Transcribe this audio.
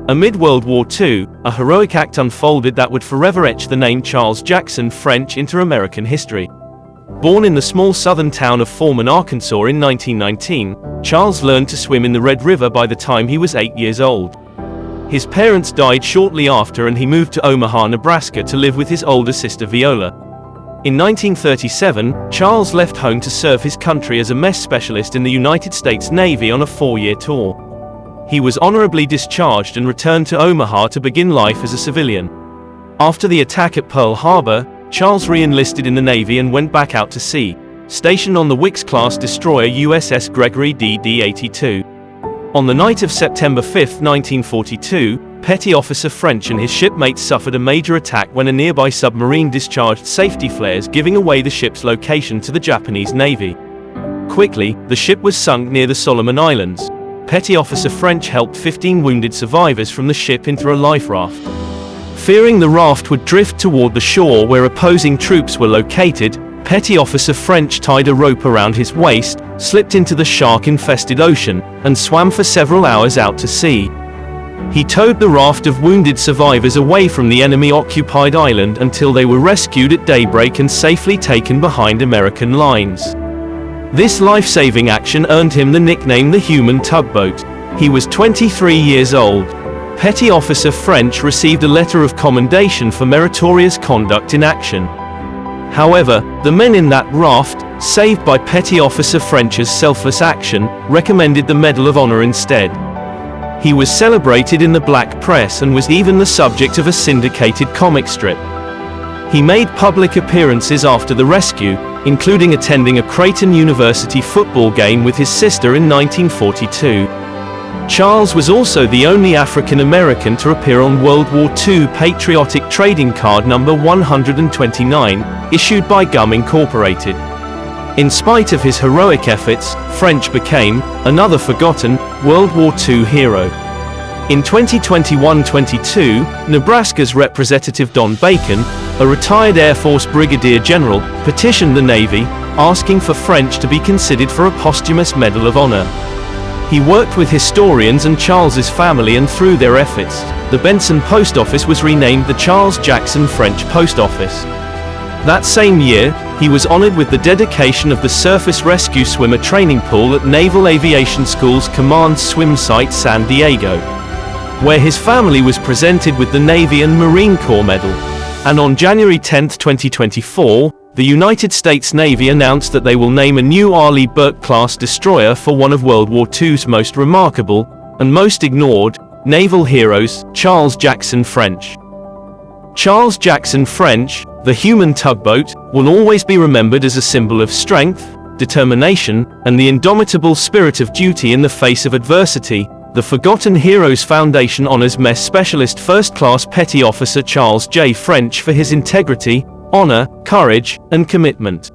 Amid World War II, a heroic act unfolded that would forever etch the name Charles Jackson French into American history. Born in the small southern town of Foreman, Arkansas in 1919, Charles learned to swim in the Red River by the time he was 8 years old. His parents died shortly after and he moved to Omaha, Nebraska to live with his older sister Viola. In 1937, Charles left home to serve his country as a mess specialist in the United States Navy on a 4-year tour. He was honorably discharged and returned to Omaha to begin life as a civilian. After the attack at Pearl Harbor, Charles re-enlisted in the Navy and went back out to sea, stationed on the Wickes-class destroyer USS Gregory D.D. 82. On the night of September 5, 1942, Petty Officer French and his shipmates suffered a major attack when a nearby submarine discharged safety flares, giving away the ship's location to the Japanese Navy. Quickly, the ship was sunk near the Solomon Islands. Petty Officer French helped 15 wounded survivors from the ship into a life raft. Fearing the raft would drift toward the shore where opposing troops were located, Petty Officer French tied a rope around his waist, slipped into the shark-infested ocean, and swam for several hours out to sea. He towed the raft of wounded survivors away from the enemy-occupied island until they were rescued at daybreak and safely taken behind American lines. This life-saving action earned him the nickname the Human Tugboat. He was 23 years old. Petty Officer French received a letter of commendation for meritorious conduct in action. However, the men in that raft, saved by Petty Officer French's selfless action, recommended the Medal of Honor instead. He was celebrated in the black press and was even the subject of a syndicated comic strip. He made public appearances after the rescue, including attending a Creighton University football game with his sister in 1942. Charles was also the only African American to appear on World War II Patriotic Trading Card number 129, issued by Gum Incorporated. In spite of his heroic efforts, French became, another forgotten, World War II hero. In 2021-22, Nebraska's Representative Don Bacon, a retired Air Force Brigadier General, petitioned the Navy, asking for French to be considered for a posthumous Medal of Honor. He worked with historians and Charles's family, and through their efforts, the Benson Post Office was renamed the Charles Jackson French Post Office. That same year, he was honored with the dedication of the Surface Rescue Swimmer Training Pool at Naval Aviation School's Command Swim Site San Diego, where his family was presented with the Navy and Marine Corps Medal. And on January 10, 2024, the United States Navy announced that they will name a new Arleigh Burke-class destroyer for one of World War II's most remarkable, and most ignored, naval heroes, Charles Jackson French. Charles Jackson French, the Human Tugboat, will always be remembered as a symbol of strength, determination, and the indomitable spirit of duty in the face of adversity. The Forgotten Heroes Foundation honors Mess Specialist First Class Petty Officer Charles J. French for his integrity, honor, courage, and commitment.